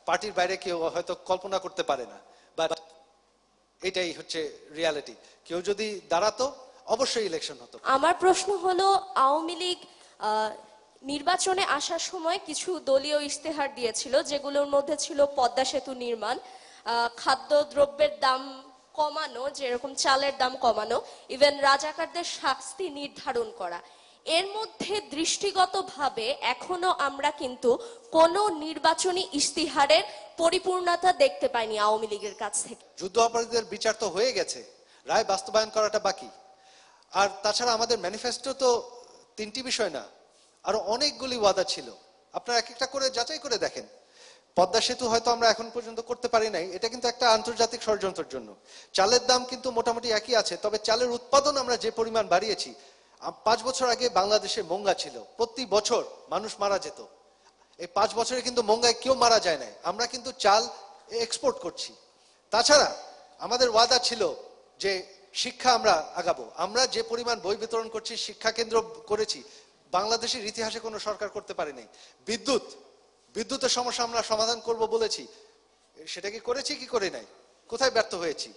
পার্টির বাইরে কেউ হয়তো কল্পনা করতে পারে না। বাট এটাই হচ্ছে রিয়ালিটি। কেউ যদি দাঁড়াতো অবশ্যই ইলেকশন হতো। আমার প্রশ্ন হলো, আওয়ামী লীগ নির্বাচনে আসার সময় কিছু দলীয় ইশতেহার দিয়েছিল, যেগুলোর মধ্যে ছিল পদ্মা সেতু নির্মাণ, খাদ্যদ্রব্যের দাম কমানো, যেরকম চালের দাম কমানো, ইভেন রাজাকারদের শাস্তি নির্ধারণ করা। এর মধ্যে দৃষ্টিগতভাবে এখনো আমরা কিন্তু কোনো নির্বাচনী ইশতেহারের পরিপূর্ণতা দেখতে পাইনি আওয়ামী লীগের কাছ থেকে। যুদ্ধ অপরাধীদের বিচার তো হয়ে গেছে, রায় বাস্তবায়ন করাটা বাকি। আর তাছাড়া আমাদের ম্যানিফেস্টো তো 3টি বিষয় না, আরো অনেকগুলি ওয়াদা ছিল। আপনারা এক একটা করে যাচাই করে দেখেন। পদ্মা সেতু হয়তো আমরা এখন পর্যন্ত করতে পারি নাই, এটা কিন্তু একটা আন্তর্জাতিক ষড়যন্ত্রের জন্য। চালের দাম কিন্তু মোটামুটি একই আছে, তবে চালের উৎপাদন আমরা যে পরিমাণ বাড়িয়েছি। 5 বছর আগে বাংলাদেশে মঙ্গা ছিল, প্রতি বছর মানুষ মারা যেত। এই 5 বছরে কিন্তু মঙ্গায় কেউ মারা যায় নাই। আমরা কিন্তু চাল এক্সপোর্ট করছি। তাছাড়া আমাদের ওয়াদা ছিল যে শিক্ষা আমরা আগাবো। আমরা যে পরিমাণ বই বিতরণ করছি, শিক্ষা কেন্দ্র করেছি, বাংলাদেশের ইতিহাসে কোনো সরকার করতে পারেনি। বিদ্যুতের সমস্যা আমরা সমাধান করব বলেছি, সেটা কি করেছি কি করে নাই? কোথায় ব্যর্থ হয়েছি?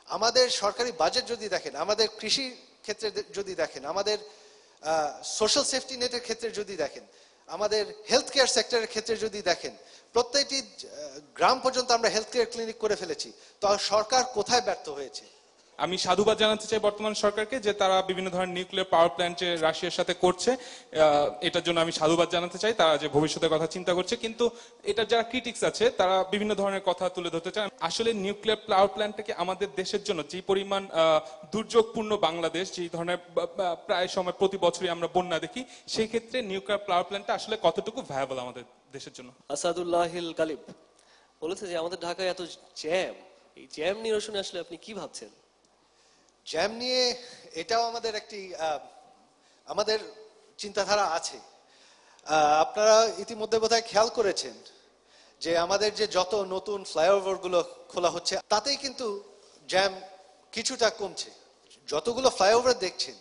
আমাদের সরকারি বাজেট যদি দেখেন, আমাদের কৃষি ক্ষেত্রে যদি দেখেন, আমাদের সোশ্যাল সেফটি নেটের ক্ষেত্রে যদি দেখেন, আমাদের হেলথ কেয়ার সেক্টরের ক্ষেত্রে যদি দেখেন, প্রত্যেকটি গ্রাম পর্যন্ত আমরা হেলথ কেয়ার ক্লিনিক করে ফেলেছি। তো সরকার কোথায় ব্যর্থ হয়েছে? আমি সাধুবাদ জানাতে চাই বর্তমান সরকারকে যে তারা বিভিন্ন ধরনের নিউক্লিয়ার পাওয়ার প্ল্যান্ট যে রাশিয়ার সাথে করছে, এটার জন্য আমি সাধুবাদ জানাতে চাই। তারা যে ভবিষ্যতের কথা চিন্তা করছে, কিন্তু এটা যারা ক্রিটিক্স আছে তারা বিভিন্ন ধরনের কথা তুলে ধরতে চায়। আসলে নিউক্লিয়ার পাওয়ার প্ল্যান্টটাকে আমাদের দেশের জন্য যে পরিমাণ দুর্যোগপূর্ণ বাংলাদেশ, যে ধরনের প্রায় সময় প্রতি বছরই আমরা বন্যা দেখি, সেই ক্ষেত্রে নিউক্লিয়ার পাওয়ার প্ল্যান্টটা আসলে কতটুকু ভায়াবল আমাদের দেশের জন্য? আসাদুল্লাহিল গালিব বলেছে যে আমাদের ঢাকায় এত জ্যাম, এই জ্যাম নিরসনে আসলে আপনি কি ভাবছেন? জ্যাম নিয়ে এটাও আমাদের একটি আমাদের চিন্তাধারা আছে। আপনারা ইতিমধ্যে বোধহয় খেয়াল করেছেন যে আমাদের যে যত নতুন ফ্লাইওভার গুলো খোলা হচ্ছে তাতেই কিন্তু জ্যাম কিছুটা কমছে। যতগুলো ফ্লাইওভার দেখছেন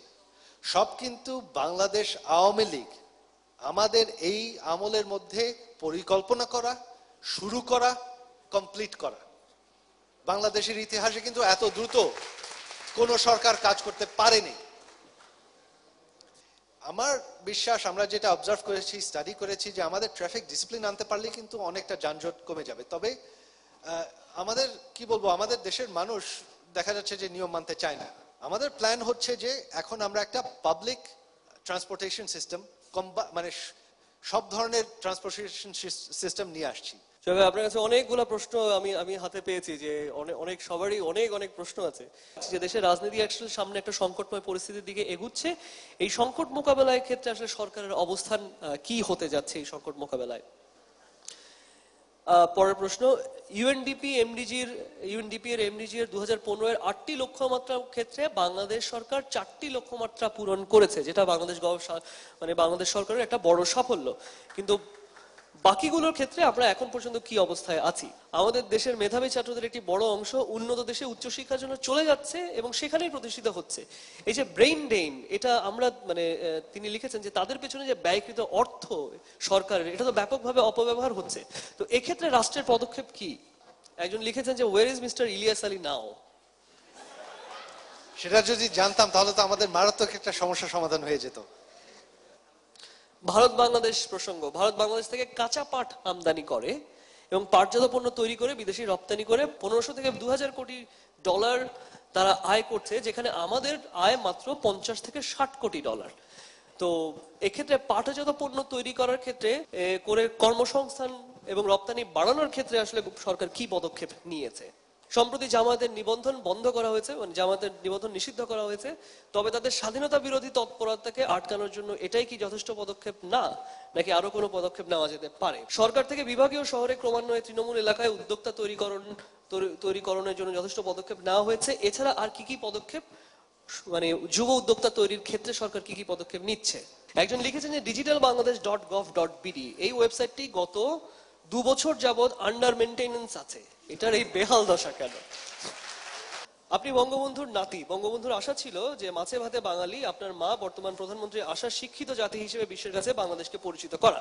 সব কিন্তু বাংলাদেশ আওয়ামী লীগ আমাদের এই আমলের মধ্যে পরিকল্পনা করা, শুরু করা, কমপ্লিট করা। বাংলাদেশের ইতিহাসে কিন্তু এত দ্রুত কোনো সরকার কাজ করতে পারেনি। আমার বিশ্বাস, আমরা যেটা অবজার্ভ করেছি, স্টাডি করেছি, যে আমাদের ট্রাফিক ডিসিপ্লিন আনতে পারলে কিন্তু অনেকটা যানজট কমে যাবে। তবে আমাদের কি বলবো, আমাদের দেশের মানুষ দেখা যাচ্ছে যে নিয়ম মানতে চায় না। আমাদের প্ল্যান হচ্ছে যে এখন আমরা একটা পাবলিক ট্রান্সপোর্টেশন সিস্টেম, মানে সব ধরনের ট্রান্সপোর্টেশন সিস্টেম নিয়ে আসছি। আপনার কাছে অনেকগুলো প্রশ্ন আমি হাতে পেয়েছি, যে অনেক সবারই অনেক প্রশ্ন আছে। যে দেশের রাজনীতি আসলে সামনে একটা সংকটময় পরিস্থিতির দিকে এগুচ্ছে, এই সংকট মোকাবেলার ক্ষেত্রে আসলে সরকারের অবস্থান কি হতে যাচ্ছে এই সংকট মোকাবেলায়? পরের প্রশ্ন, ইউএনডিপি এর এমডিজি এর 2015-এর 8টি লক্ষ্যমাত্রার ক্ষেত্রে বাংলাদেশ সরকার 4টি লক্ষ্যমাত্রা পূরণ করেছে, যেটা বাংলাদেশ সরকারের একটা বড় সাফল্য। কিন্তু বাকিগুলোর ক্ষেত্রে আমরা এখন পর্যন্ত কি অবস্থায় আছি? আমাদের দেশের মেধাবী ছাত্রদের একটি বড় অংশ উন্নত দেশে উচ্চশিক্ষার জন্য চলে যাচ্ছে এবং সেখানেই প্রতিষ্ঠিত হচ্ছে। এই যে ব্রেইন ড্রেইন, এটা আমরা তিনি লিখেছেন যে তাদের পেছনে যে ব্যয়কৃত অর্থ সরকারের, এটা তো ব্যাপকভাবে অপব্যবহার হচ্ছে। তো এক্ষেত্রে রাষ্ট্রের পদক্ষেপ কি? একজন লিখেছেন যে where is mister Ilias Ali now? সেটা যদি জানতাম তাহলে তো আমাদের মারাত্মক একটা সমস্যা সমাধান হয়ে যেত। ভারত বাংলাদেশ প্রসঙ্গ, ভারত বাংলাদেশ থেকে কাঁচা পাট আমদানি করে এবং পাটজাত পণ্য তৈরি করে বিদেশি রপ্তানি করে 1500 থেকে 2000 কোটি ডলার তারা আয় করছে, যেখানে আমাদের আয় মাত্র 50 থেকে 60 কোটি ডলার। তো এক্ষেত্রে পাটজাত পণ্য তৈরি করার ক্ষেত্রে করে কর্মসংস্থান এবং রপ্তানি বাড়ানোর ক্ষেত্রে আসলে সরকার কি পদক্ষেপ নিয়েছে? সম্প্রতি জামায়াতের নিবন্ধন বন্ধ করা হয়েছে, জামায়াতের নিবন্ধন নিষিদ্ধ করা হয়েছে, তবে তাদের স্বাধীনতা বিরোধী তৎপরতাকে আটকানোর জন্য এটাই কি যথেষ্ট পদক্ষেপ না, নাকি আরো কোনো পদক্ষেপ নেওয়া যেতে পারে? সরকার থেকে বিভাগীয় শহরে ক্রমান্বয়ে তৃণমূল এলাকায় উদ্যোক্তা তৈরিকরণের জন্য যথেষ্ট পদক্ষেপ নেওয়া হয়েছে। এছাড়া আর কি পদক্ষেপ, যুব উদ্যোক্তা তৈরির ক্ষেত্রে সরকার কি পদক্ষেপ নিচ্ছে? একজন লিখেছেন যে digitalbangladesh.gov.bd এই ওয়েবসাইটটি গত 2 বছর যাবৎ আন্ডার মেইনটেনেন্স আছে। এটার এই বেহাল দশা কেন? আপনি বঙ্গবন্ধুর নাতি, বঙ্গবন্ধুর আশা ছিল যে মাছে ভাতে বাঙালি, আপনার মা বর্তমান প্রধানমন্ত্রীর আশা শিক্ষিত জাতি হিসেবে বিশ্বের কাছে বাংলাদেশকে পরিচিত করা।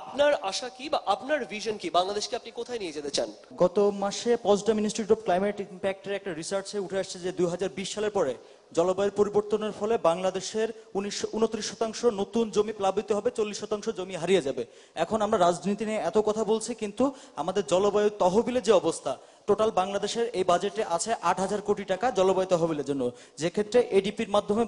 আপনার আশা কি বা আপনার ভিশন কি? বাংলাদেশকে আপনি কোথায় নিয়ে যেতে চান? গত মাসে পজডাম ইনস্টিটিউট অফ ক্লাইমেট ইম্প্যাক্টের একটা রিসার্চে উঠে আসছে যে 2020 সালের পরে জলবায়ুর পরিবর্তনের ফলে বাংলাদেশের 29% নতুন জমি প্লাবিত হবে, 40% জমি হারিয়ে যাবে। এখন আমরা রাজনীতি নিয়ে এত কথা বলছি, কিন্তু আমাদের জলবায়ু তহবিলের যে অবস্থা, টোটাল বাংলাদেশের এই বাজেটে আছে 8000 কোটি টাকা জলবায়ু তহবিলের জন্য, যে ক্ষেত্রে এডিপির মাধ্যমে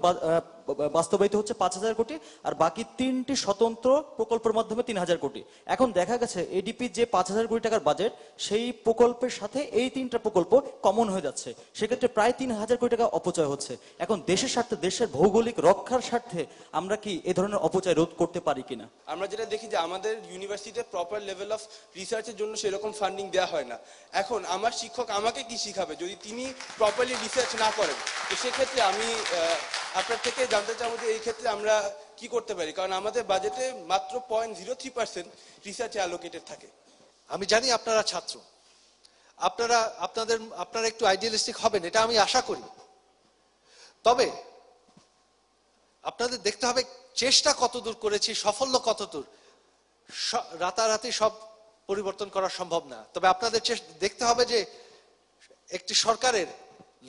বাস্তবায়িত হচ্ছে 5000 কোটি, আর বাকি 3টি স্বতন্ত্র প্রকল্পের মাধ্যমে 3000 কোটি। এখন দেখা গেছে এডিপির যে 5000 কোটি টাকার বাজেট, সেই প্রকল্পের সাথে এই 3টা প্রকল্প কমন হয়ে যাচ্ছে, সেক্ষেত্রে প্রায় 3000 কোটি টাকা অপচয় হচ্ছে। এখন দেশের স্বার্থে, দেশের ভৌগোলিক রক্ষার স্বার্থে আমরা কি এই ধরনের অপচয় রোধ করতে পারি কিনা? আমরা যেটা দেখি যে আমাদের ইউনিভার্সিটিতে প্রপার লেভেল অফ রিসার্চের জন্য সেরকম ফান্ডিং দেওয়া হয় না। এখন আমার শিক্ষক আমাকে কি শিখাবে যদি তিনি প্রপারলি রিসার্চ না করেন? তো সেক্ষেত্রে আমি আপনার থেকে জানতে চাবো যে এই ক্ষেত্রে আমরা কি করতে পারি, কারণ আমাদের বাজেটে মাত্র 0.03% রিসার্চে অ্যালোকেটেড থাকে। আমি জানি আপনারা ছাত্র, আপনারা একটু আইডিয়ালিস্টিক হবেন, এটা আমি আশা করি। তবে আপনাদের দেখতে হবে চেষ্টা কতদূর করেছি, সাফল্য কতদূর। রাতারাতি সব পরিবর্তন করা সম্ভব না, তবে আপনাদের দেখতে হবে যে একটি সরকারের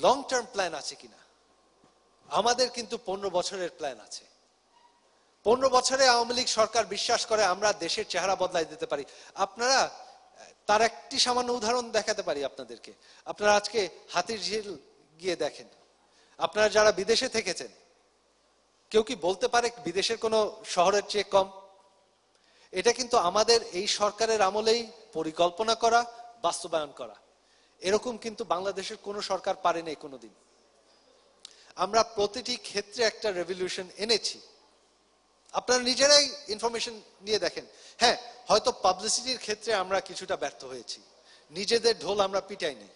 লং টার্ম প্ল্যান আছে কিনা। আমাদের কিন্তু 15 বছরের প্ল্যান আছে। 15 বছরে আওয়ামী লীগ সরকার বিশ্বাস করে আমরা দেশের চেহারা বদলাই দিতে পারি। আপনারা তার একটি সামান্য উদাহরণ দেখাতে পারি আপনাদেরকে। আপনারা আজকে হাতিরঝিল গিয়ে দেখেন, আপনারা যারা বিদেশে থেকেছেন, কেউ কি বলতে পারে বিদেশের কোনো শহরের চেয়ে কম? এটা কিন্তু আমাদের এই সরকারের আমলেই পরিকল্পনা করা, বাস্তবায়ন করা। এরকম কিন্তু বাংলাদেশের কোনো সরকার পারেনি কোনোদিন। আমরা প্রতিটি ক্ষেত্রে একটা রেভলিউশন এনেছি। আপনারা নিজেরাই ইনফরমেশন নিয়ে দেখেন। হ্যাঁ, হয়তো পাবলিসিটির ক্ষেত্রে আমরা কিছুটা ব্যর্থ হয়েছি, নিজেদের ঢোল আমরা পিটাইনি।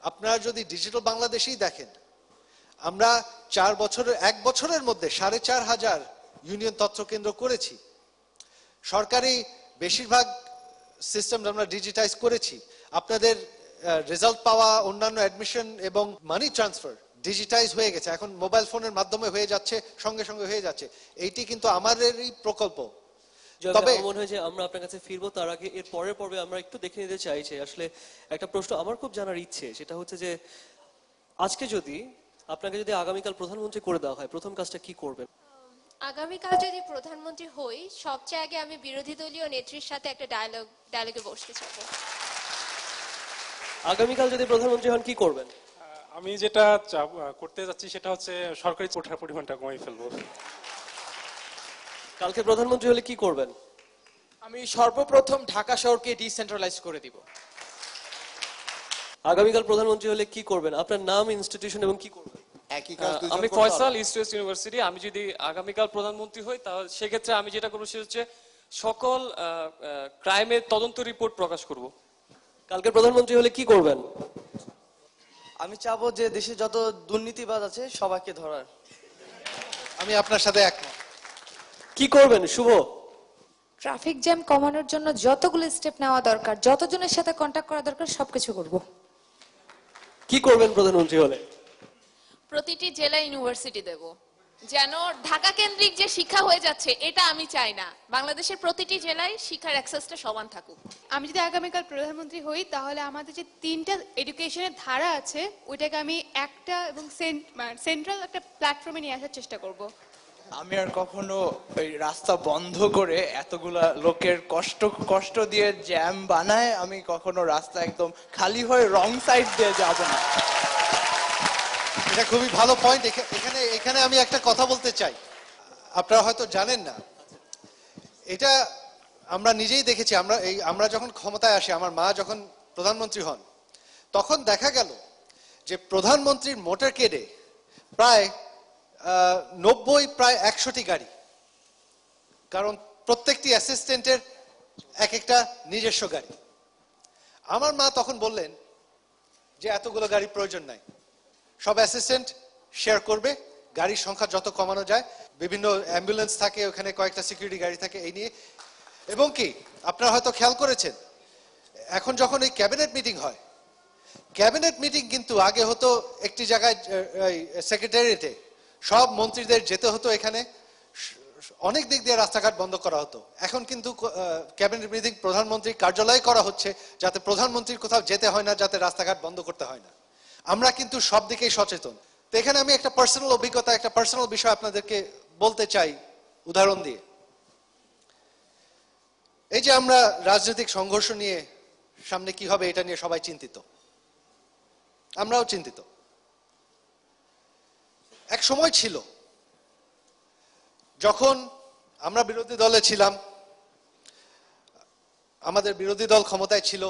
আপনারা যদি ডিজিটাল বাংলাদেশেই দেখেন, আমরা 1 বছরের মধ্যে 4500 ইউনিয়ন তথ্য কেন্দ্র করেছি। সরকারি বেশিরভাগ সিস্টেম আমরা ডিজিটাইজ করেছি। আপনাদের রেজাল্ট পাওয়া, অন্যান্য অ্যাডমিশন এবং মানি ট্রান্সফার ডিজিটাইজ হয়ে গেছে, এখন মোবাইল ফোনের মাধ্যমে হয়ে যাচ্ছে, সঙ্গে সঙ্গে হয়ে যাচ্ছে। এইটি কিন্তু আমাদেরই প্রকল্প। তবে মনে হয় যে আমরা আপনার কাছে ফিরবো, তার আগে এর পরের পর্বে আমরা একটু দেখে নিতে চাই যে আসলে একটা প্রশ্ন আমার খুব জানার ইচ্ছে, সেটা হচ্ছে যে আজকে যদি আপনাকে যদি আগামীকাল প্রধানমন্ত্রী করে দেওয়া হয়, প্রথম কাজটা কি করবেন? আগামীকাল যদি প্রধানমন্ত্রী হই, সবচেয়ে আগে আমি বিরোধী দলীয় নেত্রীর সাথে একটা ডায়ালগে বসতে চাইবো। আগামীকাল যদি প্রধানমন্ত্রী হন কি করবেন? আমি যেটা করতে যাচ্ছি সেটা হচ্ছে সরকারি কোঠার পরিমাণটা কমিয়ে ফেলবো। কালকে প্রধানমন্ত্রী হলে কি করবেন? আমি সর্বপ্রথম ঢাকা শহরকে ডিসেন্ট্রালাইজ করে দিব। আগামীকাল প্রধানমন্ত্রী হলে কি করবেন? আপনার নাম, ইনস্টিটিউশন এবং কি করবেন? আমি ফয়সাল, ইস্ট ওয়েস্ট ইউনিভার্সিটি। আমি যদি আগামীকাল প্রধানমন্ত্রী হই তাহলে সেক্ষেত্রে আমি যেটা করবো সেটা হচ্ছে সকল ক্রাইমের তদন্ত রিপোর্ট প্রকাশ করব। কালকে প্রধানমন্ত্রী হলে কি করবেন? আমি চাবো যে দেশে যত দুর্নীতিবাজ আছে সবাইকে ধরার। আমি আপনার সাথে একমত। কি করবেন শুভ? ট্রাফিক জ্যাম কমানোর জন্য যতগুলো স্টেপ নেওয়া দরকার, যতজনের সাথে কন্টাক্ট করা দরকার সবকিছু করব। কি করবেন প্রধানমন্ত্রী হলে? প্রতিটি জেলায় ইউনিভার্সিটি দেব, যেন ঢাকা কেন্দ্রিক যে শিক্ষা হয়ে যাচ্ছে এটা আমি চাই না। বাংলাদেশের প্রতিটি জেলায় শিক্ষার অ্যাক্সেসটা সমান থাকুক। আমি যদি আগামীকাল প্রধানমন্ত্রী হই তাহলে আমাদের যে 3টা এডুকেশনের ধারা আছে ওইটাকে আমি একটা এবং সেন্ট্রাল একটা প্ল্যাটফর্মে নিয়ে আসার চেষ্টা করব। আমি আর কখনো ওই রাস্তা বন্ধ করে এতগুলা লোকের কষ্ট দিয়ে জ্যাম বানায় আমি কখনো রাস্তা একদম খালি হয়ে রং সাইড দিয়ে যাব না। এটা খুবই ভালো পয়েন্ট। এখানে আমি একটা কথা বলতে চাই, আপনারা হয়তো জানেন না, এটা আমরা নিজেই দেখেছি। আমরা যখন ক্ষমতায় আসি, আমার মা যখন প্রধানমন্ত্রী হন, তখন দেখা গেল যে প্রধানমন্ত্রীর মোটরকেডে প্রায় 90 প্রায় 100টি গাড়ি, কারণ প্রত্যেকটি অ্যাসিস্ট্যান্টের এক একটা নিজস্ব গাড়ি। আমার মা তখন বললেন যে এতগুলো গাড়ি প্রয়োজন নাই, সব অ্যাসিস্ট্যান্ট শেয়ার করবে, গাড়ির সংখ্যা যত কমানো যায়, বিভিন্ন অ্যাম্বুলেন্স থাকে ওখানে, কয়েকটা সিকিউরিটি গাড়ি থাকে, এই নিয়ে। এবং কি আপনারা হয়তো খেয়াল করেছেন, এখন যখন এই ক্যাবিনেট মিটিং হয়, ক্যাবিনেট মিটিং কিন্তু আগে হতো একটি জায়গায় সেক্রেটারিয়েটে, সব মন্ত্রীদের যেতে হতো, এখানে অনেক দিক দিয়ে রাস্তাঘাট বন্ধ করা হতো। এখন কিন্তু ক্যাবিনেট মিটিং প্রধানমন্ত্রীর কার্যালয়ে করা হচ্ছে, যাতে প্রধানমন্ত্রীর কোথাও যেতে হয় না, যাতে রাস্তাঘাট বন্ধ করতে হয় না। আমরা কিন্তু সব দিকেই সচেতন। তো এখানে আমি একটা পার্সোনাল অভিজ্ঞতা, একটা পার্সোনাল বিষয় আপনাদেরকে বলতে চাই উদাহরণ দিয়ে। এই যে আমরা রাজনৈতিক সংঘর্ষ নিয়ে সামনে কি হবে এটা নিয়ে সবাই চিন্তিত, আমরাও চিন্তিত। এক সময় ছিল যখন আমরা বিরোধী দলে ছিলাম, আমাদের বিরোধী দল ক্ষমতায় ছিল,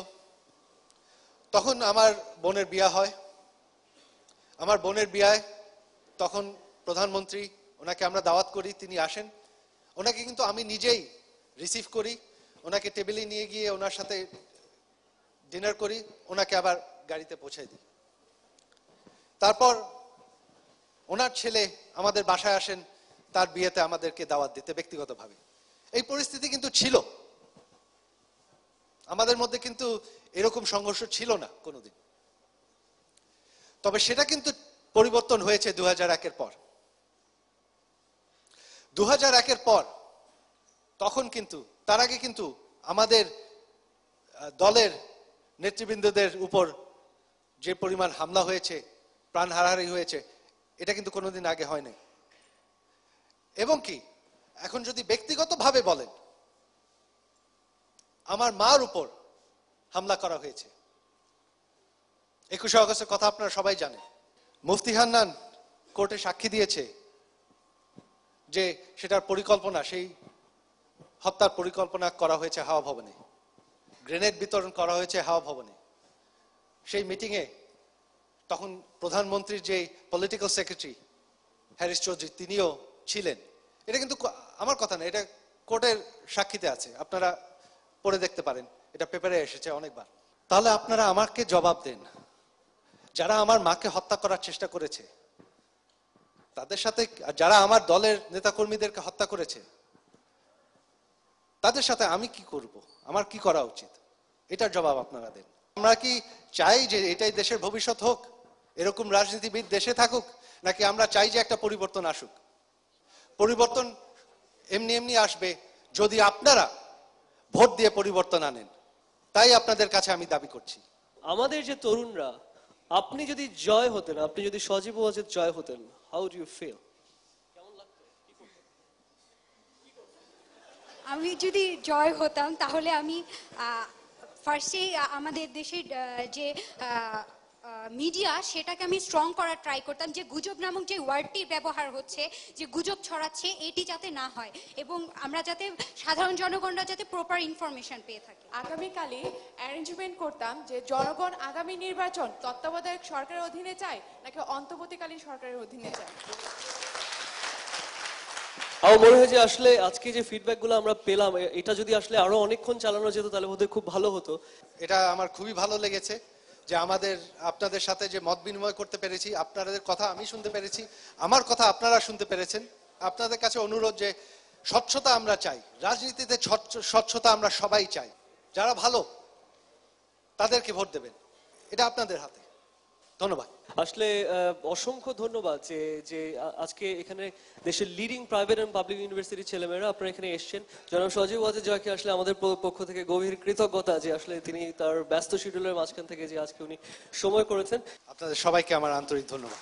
তখন আমার বোনের বিয়ে হয়। আমার বোনের বিয়ায় তখন প্রধানমন্ত্রী, ওনাকে আমরা দাওয়াত করি, তিনি আসেন। ওনাকে কিন্তু আমি নিজেই রিসিভ করি, ওনাকে টেবিলে নিয়ে গিয়ে ওনার সাথে ডিনার করি, ওনাকে আবার গাড়িতে পৌঁছে দিই। তারপর ওনার ছেলে আমাদের বাসায় আসেন তার বিয়েতে আমাদেরকে দাওয়াত দিতে ব্যক্তিগতভাবে। এই পরিস্থিতি কিন্তু ছিল, আমাদের মধ্যে কিন্তু এরকম সংঘর্ষ ছিল না কোনোদিন। তবে সেটা কিন্তু পরিবর্তন হয়েছে 2001-এর পর। 2001-এর পর তখন কিন্তু, তার আগে কিন্তু আমাদের দলের নেতৃবৃন্দদের উপর যে পরিমাণ হামলা হয়েছে, প্রাণ হারাহারি হয়েছে, এটা কিন্তু কোনোদিন আগে হয় নাই। এবং কি এখন যদি ব্যক্তিগতভাবে বলেন, আমার মার উপর হামলা করা হয়েছে 21শে আগস্টের কথা আপনারা সবাই জানেন। মুফতি হান্নান কোর্টে সাক্ষী দিয়েছে যে সেটার পরিকল্পনা, সেই হত্যার পরিকল্পনা করা হয়েছে হাওয়া ভবনে, গ্রেনেড বিতরণ করা হয়েছে হাওয়া ভবনে। সেই মিটিংয়ে তখন প্রধানমন্ত্রীর যে পলিটিক্যাল সেক্রেটারি হ্যারিস চৌধুরী, তিনিও ছিলেন। এটা কিন্তু আমার কথা না, এটা কোর্টের সাক্ষীতে আছে, আপনারা পড়ে দেখতে পারেন, এটা পেপারে এসেছে অনেকবার। তাহলে আপনারা আমাকে জবাব দেন, যারা আমার মাকে হত্যা করার চেষ্টা করেছে তাদের সাথে, যারা আমার দলের নেতাকর্মীদেরকে হত্যা করেছে তাদের সাথে আমি কি করব, আমার কি করা উচিত, এটার জবাব আপনারা দেন। আমরা কি চাই যে এটাই দেশের ভবিষ্যৎ হোক, এরকম রাজনীতিবিদ দেশে থাকুক, নাকি আমরা চাই যে একটা পরিবর্তন আসুক? পরিবর্তন এমনি এমনি আসবে যদি আপনারা ভোট দিয়ে পরিবর্তন আনেন। তাই আপনাদের কাছে আমি দাবি করছি, আমাদের যে তরুণরা, আপনি যদি জয় হতেন, আপনি যদি সজীব ওয়াজেদ জয় হতেন, হাউ ডু ইউ ফিল? আমি যদি জয় হতাম তাহলে আমি ফার্স্টেই আমাদের দেশের যে মিডিয়া সেটাকে আমি স্ট্রং করার ট্রাই করতাম, যে গুজব নামক যে ওয়ার্ডটির ব্যবহার হচ্ছে, যে গুজব ছড়াচ্ছে, এটি যাতে না হয় এবং আমরা যাতে সাধারণ জনগণরা যাতে প্রপার ইনফরমেশন পেয়ে থাকি। আগামীকালই অ্যারেঞ্জমেন্ট করতাম যে জনগণ আগামী নির্বাচন তত্ত্বাবধায়ক সরকারের অধীনে চায় নাকি অন্তর্বর্তীকালীন সরকারের অধীনে চায়। আমার মনে হয় যে আসলে আজকে যে ফিডব্যাক গুলো আমরা পেলাম, এটা যদি আসলে আরো অনেকক্ষণ চালানো যেত তাহলে বোধহয় খুব ভালো হতো। এটা আমার খুবই ভালো লেগেছে যে আপনাদের সাথে যে মত বিনিময় করতে পেরেছি, আপনাদের কথা আমি শুনতে পেরেছি, আমার কথা আপনারা শুনতে পেরেছেন। আপনাদের কাছে অনুরোধ যে স্বচ্ছতা আমরা চাই, রাজনীতিতে স্বচ্ছতা আমরা সবাই চাই। যারা ভালো তাদেরকে ভোট দেবেন, এটা আপনাদের হাতে। ধন্যবাদ। আসলে অসংখ্য ধন্যবাদ যে যে আজকে এখানে দেশের লিডিং প্রাইভেট এন্ড পাবলিক ইউনিভার্সিটির ছেলেমেয়েরা আপনারা এখানে এসেছেন। জনাব সজীব ওয়াজেদ জয়কে আসলে আমাদের পক্ষ থেকে গভীর কৃতজ্ঞতা যে আসলে তিনি তার ব্যস্ত শিডিউলের মাঝখান থেকে যে আজকে উনি সময় করেছেন। আপনাদের সবাইকে আমার আন্তরিক ধন্যবাদ।